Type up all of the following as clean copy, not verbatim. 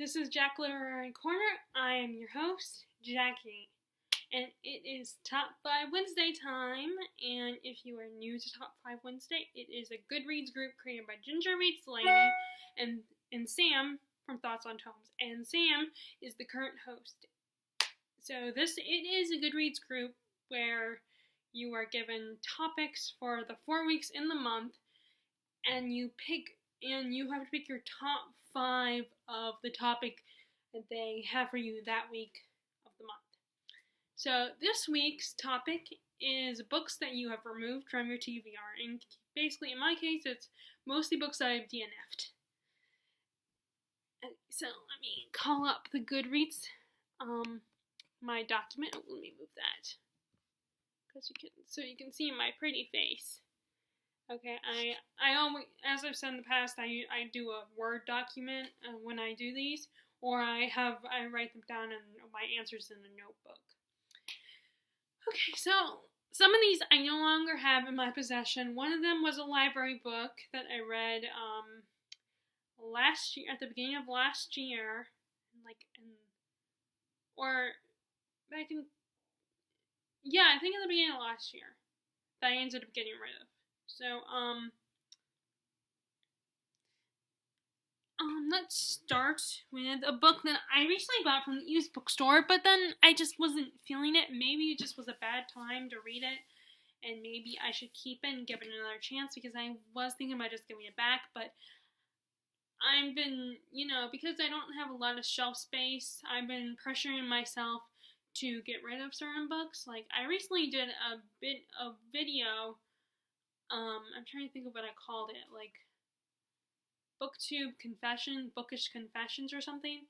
This is Jack Literary Corner. I am your host, Jackie. And it is Top 5 Wednesday time. And if you are new to Top 5 Wednesday, it is a Goodreads group created by Ginger Reads Lady and Sam from Thoughts on Tomes. And Sam is the current host. So it is a Goodreads group where you are given topics for the 4 weeks in the month, and you have to pick your top 5 of the topic that they have for you that week of the month. So this week's topic is books that you have removed from your TBR, and basically in my case it's mostly books that I've DNF'd. So let me call up the Goodreads my document. Let me move that so you can see my pretty face. Okay, I always, as I've said in the past, I do a Word document when I do these, or I write them down in my answers in a notebook. Okay, so some of these I no longer have in my possession. One of them was a library book that I read last year, at the beginning of last year, I think at the beginning of last year, that I ended up getting rid of. So, let's start with a book that I recently bought from the used bookstore, but then I just wasn't feeling it. Maybe it just was a bad time to read it, and maybe I should keep it and give it another chance, because I was thinking about just giving it back, but I've been, because I don't have a lot of shelf space, I've been pressuring myself to get rid of certain books. Like, I recently did a video, I'm trying to think of what I called it, like Bookish Confessions or something,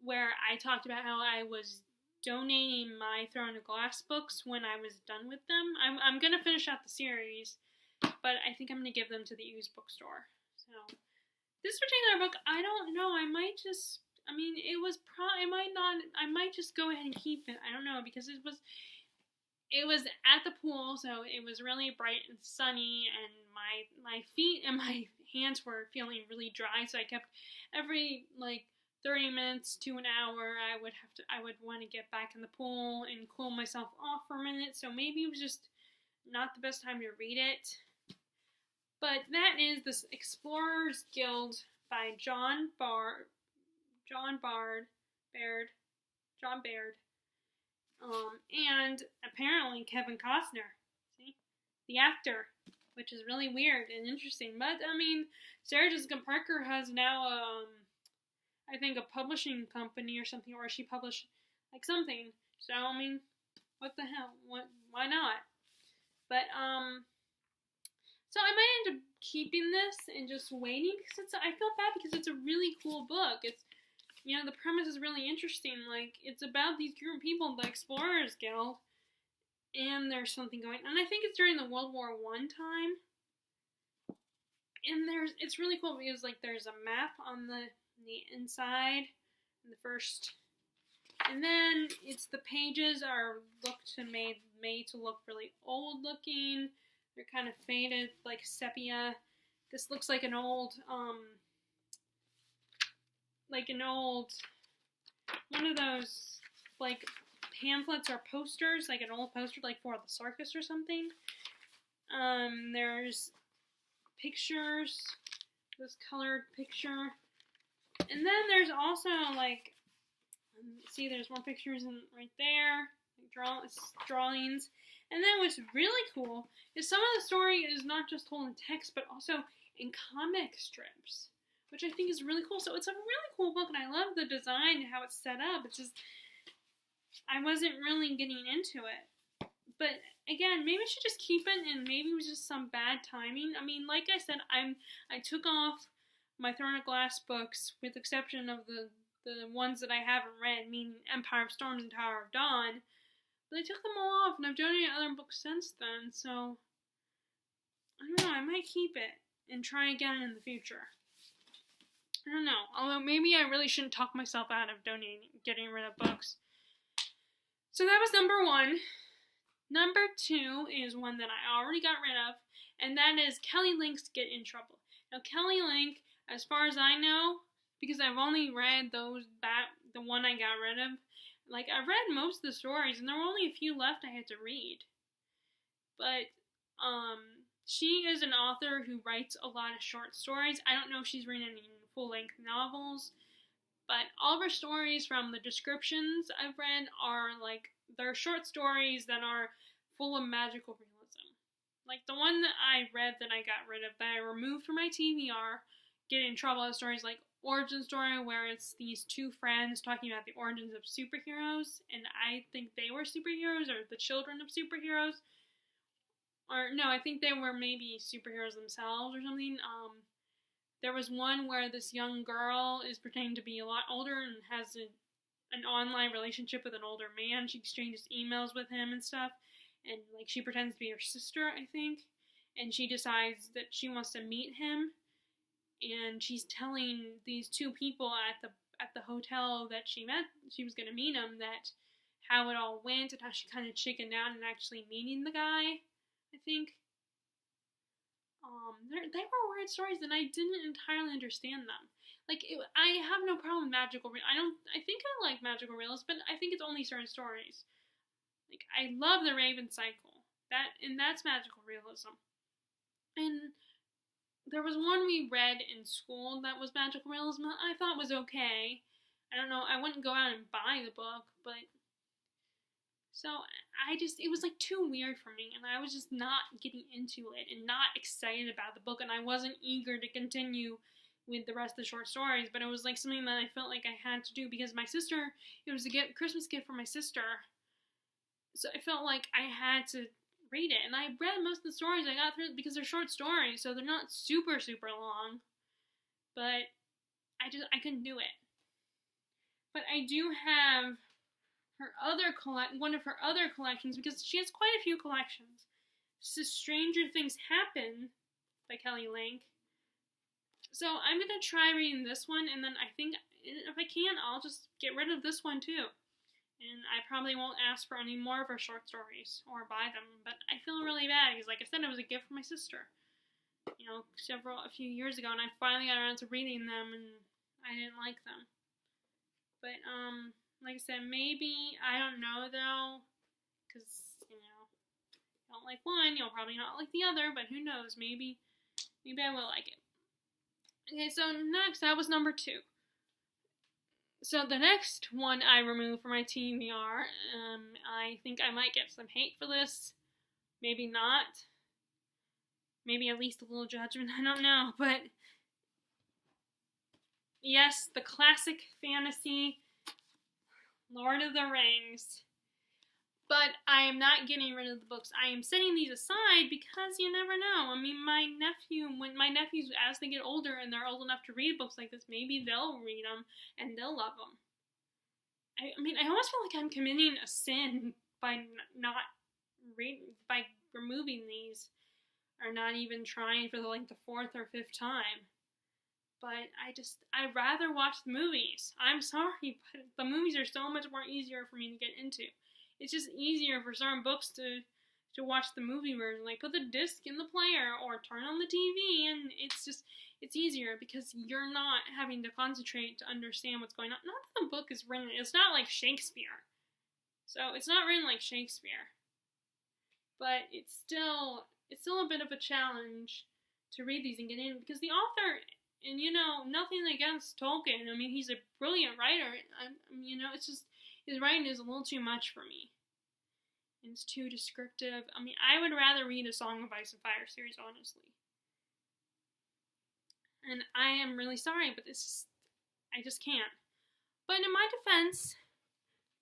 where I talked about how I was donating my Throne of Glass books when I was done with them. I'm going to finish out the series, but I think I'm going to give them to the used bookstore. So, this particular book, I don't know, I might just go ahead and keep it. I don't know, because it was at the pool, so it was really bright and sunny, and my feet and my hands were feeling really dry, so I kept every 30 minutes to an hour I would want to get back in the pool and cool myself off for a minute. So maybe it was just not the best time to read it. But that is this Explorers Guild by John Baird. And apparently Kevin Costner, the actor, which is really weird and interesting. But Sarah Jessica Parker has now, I think, a publishing company or something, or she published something. So what the hell? Why not? But so I might end up keeping this and just waiting, because I feel bad because it's a really cool book. It's the premise is really interesting. It's about these group of people, the Explorers Guild, and there's something going on. And I think it's during the World War I time. And it's really cool because there's a map on the inside, in the first, and then the pages are made to look really old looking. They're kind of faded, like sepia. This looks like an old one of those pamphlets or posters, like an old poster for the circus or something. There's pictures, this colored picture, and then there's also there's more pictures right there, drawings. And then what's really cool is some of the story is not just told in text, but also in comic strips, which I think is really cool. So it's a really cool book, and I love the design and how it's set up. It's just, I wasn't really getting into it. But again, maybe I should just keep it, and maybe it was just some bad timing. Like I said, I took off my Throne of Glass books, with the exception of the ones that I haven't read, meaning Empire of Storms and Tower of Dawn. But I took them all off, and I've donated other books since then, so I don't know, I might keep it and try again in the future. I don't know, although maybe I really shouldn't talk myself out of getting rid of books. So that was number 1. Number 2 is one that I already got rid of, and that is Kelly Link's Get in Trouble. Now, Kelly Link, as far as I know, because I've only read the one I got rid of. Like, I read most of the stories, and there were only a few left I had to read. But, she is an author who writes a lot of short stories. I don't know if she's written any full-length novels, but all of her stories from the descriptions I've read are, like, they're short stories that are full of magical realism. Like, the one that I read that I got rid of, that I removed from my TBR, get in trouble, stories like Origin Story, where it's these two friends talking about the origins of superheroes, and I think they were superheroes, or the children of superheroes. Or, no, I think they were maybe superheroes themselves or something. There was one where this young girl is pretending to be a lot older and has an online relationship with an older man. She exchanges emails with him and stuff. And, like, she pretends to be her sister, I think. And she decides that she wants to meet him. And she's telling these two people at the hotel that she was going to meet him, that how it all went and how she kind of chickened out in actually meeting the guy, I think. They were weird stories, and I didn't entirely understand them. Like, I have no problem with magical I think I like magical realism, but I think it's only certain stories. Like, I love the Raven Cycle. That's magical realism. And there was one we read in school that was magical realism that I thought was okay. I don't know, I wouldn't go out and buy the book, but so it was like too weird for me, and I was just not getting into it and not excited about the book, and I wasn't eager to continue with the rest of the short stories, but it was like something that I felt like I had to do because my sister, it was a Christmas gift for my sister, so I felt like I had to read it, and I read most of the stories I got through because they're short stories, so they're not super, super long, but I couldn't do it. But I do have one of her other collections, because she has quite a few collections. This is Stranger Things Happen by Kelly Link. So I'm going to try reading this one, and then I think if I can, I'll just get rid of this one too. And I probably won't ask for any more of her short stories or buy them, but I feel really bad because, like I said, it was a gift for my sister, you know, a few years ago, and I finally got around to reading them, and I didn't like them. But, like I said, maybe, I don't know though, because, you know, if you don't like one, you'll probably not like the other, but who knows, maybe I will like it. Okay, so next, that was number 2. So the next one I removed from my TBR, I think I might get some hate for this, maybe not, maybe at least a little judgment, I don't know, but yes, the classic fantasy Lord of the Rings. But I am not getting rid of the books. I am setting these aside because you never know. I mean, when my nephews, as they get older and they're old enough to read books like this, maybe they'll read them and they'll love them. I mean, I almost feel like I'm committing a sin by by removing these, or not even trying for the 4th or 5th time. But I'd rather watch the movies. I'm sorry, but the movies are so much more easier for me to get into. It's just easier for certain books to watch the movie version. Like, put the disc in the player or turn on the TV, and it's easier because you're not having to concentrate to understand what's going on. Not that the book is written, it's not like Shakespeare. So, it's not written like Shakespeare. But it's still a bit of a challenge to read these and get in, because the author, and you know, nothing against Tolkien, I mean, he's a brilliant writer, you know, it's just, his writing is a little too much for me. And it's too descriptive. I mean, I would rather read a Song of Ice and Fire series, honestly. And I am really sorry, but I just can't. But in my defense,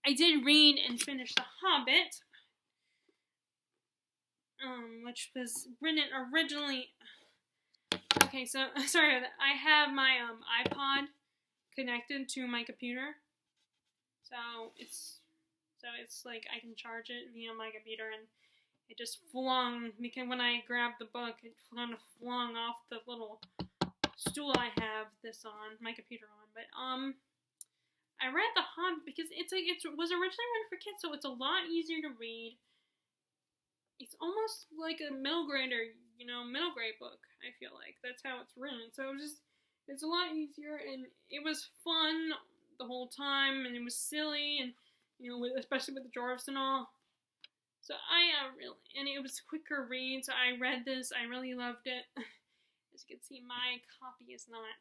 I did read and finish The Hobbit, which was written originally. Okay, so sorry about that. I have my iPod connected to my computer, so it's like I can charge it via my computer, and it just flung, because when I grabbed the book, it kind of flung off the little stool I have my computer on. But I read The Hobbit because it was originally written for kids, so it's a lot easier to read. It's almost like a middle grade book, I feel like. That's how it's written. So It's a lot easier, and it was fun the whole time, and it was silly, and especially with the dwarves and all. So I really, and it was quicker read. So I read this. I really loved it. As you can see, my copy is not.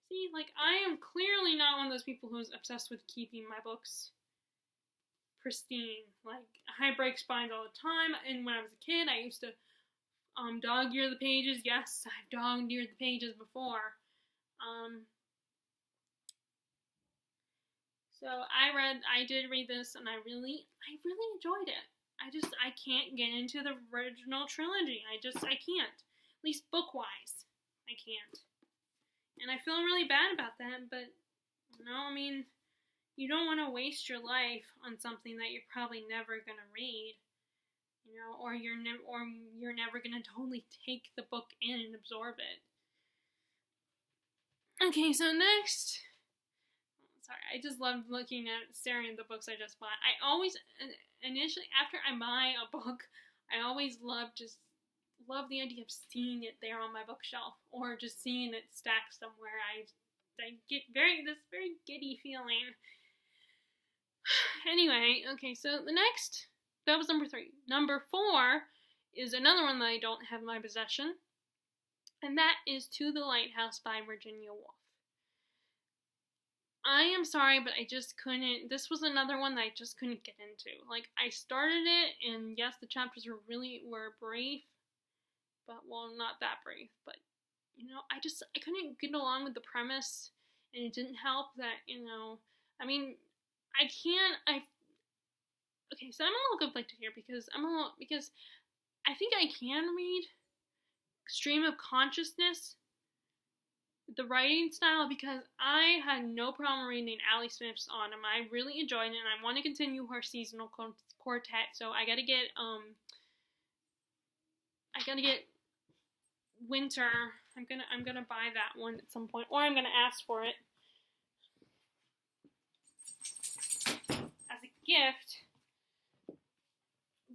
See, like, I am clearly not one of those people who's obsessed with keeping my books pristine. Like, I break spines all the time, and when I was a kid, I used to dog-ear the pages. Yes, I've dog-eared the pages before. So I did read this, and I really enjoyed it. I can't get into the original trilogy. I can't. At least book-wise, I can't. And I feel really bad about that, but, I mean, you don't want to waste your life on something that you're probably never going to read, or you're never going to totally take the book in and absorb it. Okay, so next, sorry, I just love staring at the books I just bought. I always, initially, after I buy a book, I always love the idea of seeing it there on my bookshelf, or just seeing it stacked somewhere. I get this very giddy feeling. Anyway, okay, so that was number 3. Number 4 is another one that I don't have in my possession, and that is To the Lighthouse by Virginia Woolf. I am sorry, but I just couldn't. This was another one that I just couldn't get into. Like, I started it, and yes, the chapters were brief, but, well, not that brief, but, I couldn't get along with the premise, and it didn't help that, I mean, okay, so I'm a little conflicted here, because I think I can read Stream of Consciousness, the writing style, because I had no problem reading Allie Smith's Autumn. I really enjoyed it, and I want to continue her seasonal quartet, so I gotta get Winter. I'm gonna buy that one at some point, or I'm gonna ask for it as a gift.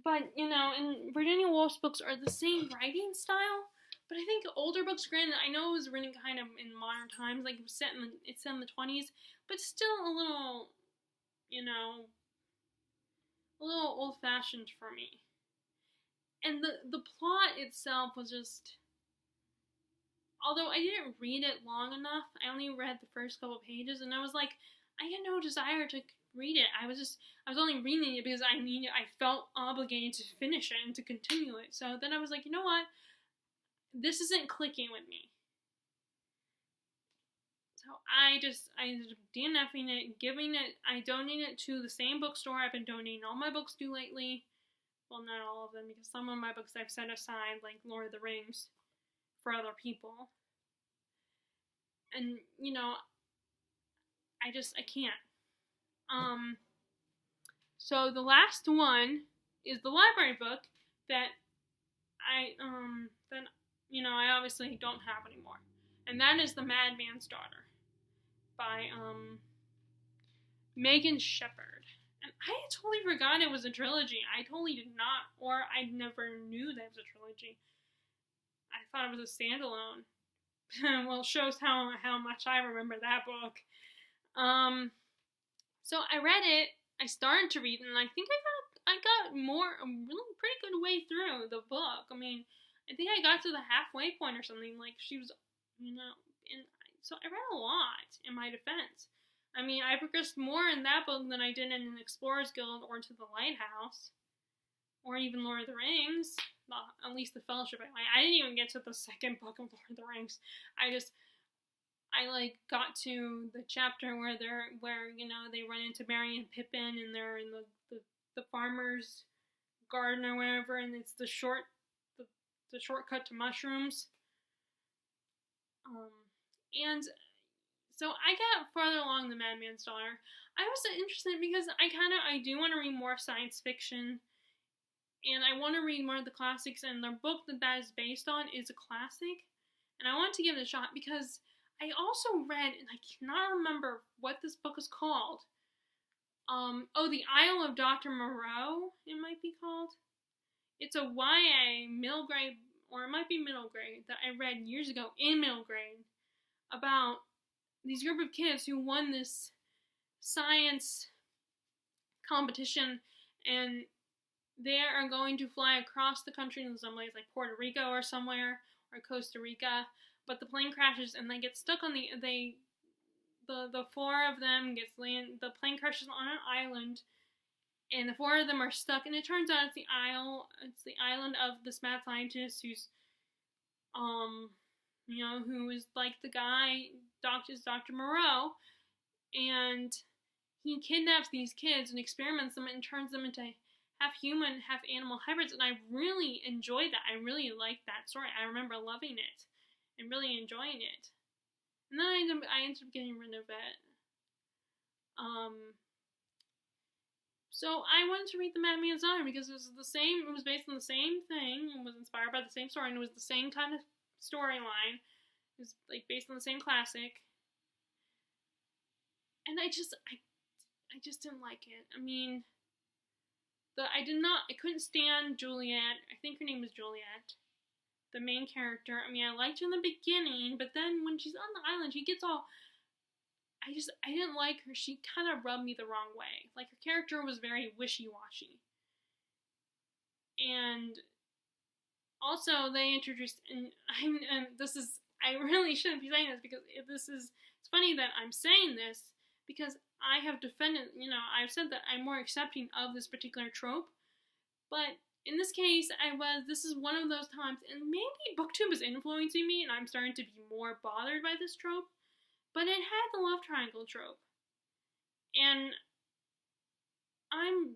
But, and Virginia Woolf's books are the same writing style, but I think older books, granted, I know it was written kind of in modern times, like it's set in the 20s, but still a little, a little old-fashioned for me. And the plot itself was just, although I didn't read it long enough, I only read the first couple pages, and I was like, I had no desire to read it. I was only reading it because I felt obligated to finish it and to continue it. So then I was like, you know what? This isn't clicking with me. So I DNFing it, I donated it to the same bookstore I've been donating all my books to lately. Well, not all of them, because some of my books I've set aside, like Lord of the Rings, for other people. And, I can't. So the last one is the library book that I obviously don't have anymore. And that is The Madman's Daughter by, Megan Shepherd. And I totally forgot it was a trilogy. I totally did not, or I never knew that it was a trilogy. I thought it was a standalone. Well, it shows how much I remember that book. So I read it, I started to read it, and I think I got a really pretty good way through the book. I mean, I think I got to the halfway point or something, like she was, and so I read a lot in my defense. I mean, I progressed more in that book than I did in an Explorer's Guild or To the Lighthouse, or even Lord of the Rings, well, at least the Fellowship. I didn't even get to the second book of Lord of the Rings. I got to the chapter where they run into Merry and Pippin, and they're in the farmer's garden or whatever, and it's the shortcut to mushrooms. And so I got farther along The Madman's Daughter. I was interested because I do want to read more science fiction, and I want to read more of the classics, and the book that is based on is a classic, and I want to give it a shot because I also read, and I cannot remember what this book is called. The Isle of Dr. Moreau, it might be called. It's a YA middle grade, or it might be middle grade, that I read years ago in middle grade. about these group of kids who won this science competition, and they are going to fly across the country in some place like Puerto Rico or somewhere, or Costa Rica, but the plane crashes and they get stuck on the four of them the plane crashes on an island, and the four of them are stuck, and it turns out it's the island of this mad scientist who's who is like the guy, Dr. Moreau, and he kidnaps these kids and experiments them and turns them into half human, half animal hybrids, and I really enjoyed that. I really liked that story. I remember loving it and really enjoying it. And then I ended up getting rid of it. So I wanted to read The Madman Zone because it was based on the same thing, and was inspired by the same story, and it was the same kind of storyline. It was like based on the same classic. And I just didn't like it. I mean, I couldn't stand Juliet. I think her name was Juliet, the main character. I mean, I liked her in the beginning, but then when she's on the island, she gets all, I didn't like her. She kind of rubbed me the wrong way. Like, her character was very wishy-washy. And also, they introduced, I really shouldn't be saying this because it's funny that I'm saying this because I have defended, I've said that I'm more accepting of this particular trope, but in this case, this is one of those times, and maybe BookTube is influencing me, and I'm starting to be more bothered by this trope, but it had the love triangle trope, and I'm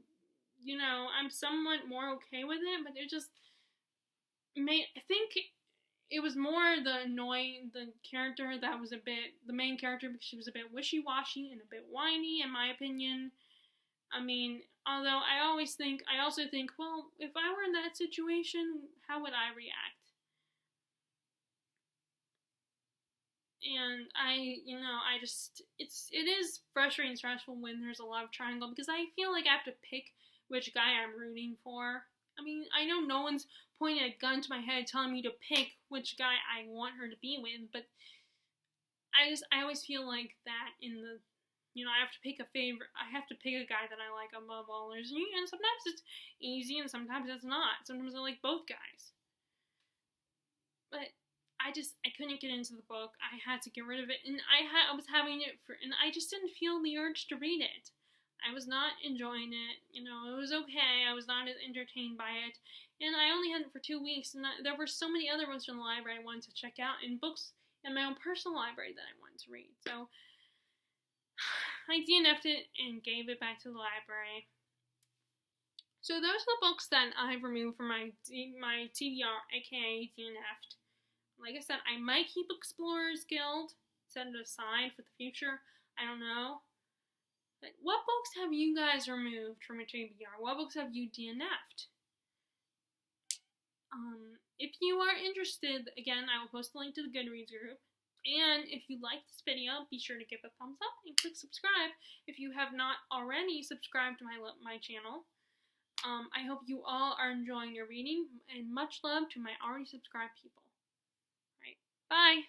somewhat more okay with it, but it just I think it was more the character that was the main character, because she was a bit wishy-washy and a bit whiny, in my opinion. I mean, although I also think, well, if I were in that situation, how would I react? And it is frustrating and stressful when there's a love triangle, because I feel like I have to pick which guy I'm rooting for. I mean, I know no one's pointing a gun to my head telling me to pick which guy I want her to be with, but I always feel like that I have to pick a favorite. I have to pick a guy that I like above all others, and sometimes it's easy, and sometimes it's not. Sometimes I like both guys. But I couldn't get into the book. I had to get rid of it, and I was having it and I just didn't feel the urge to read it. I was not enjoying it. It was okay. I was not as entertained by it. And I only had it for 2 weeks, and there were so many other ones from the library I wanted to check out, and books in my own personal library that I wanted to read. So I DNF'd it and gave it back to the library. So those are the books that I've removed from my TBR, aka DNF'd. Like I said, I might keep Explorers Guild, set it aside for the future. I don't know. But what books have you guys removed from your TBR? What books have you DNF'd? If you are interested, again, I will post a link to the Goodreads group. And if you like this video, be sure to give a thumbs up and click subscribe if you have not already subscribed to my channel. I hope you all are enjoying your reading, and much love to my already subscribed people. All right, bye!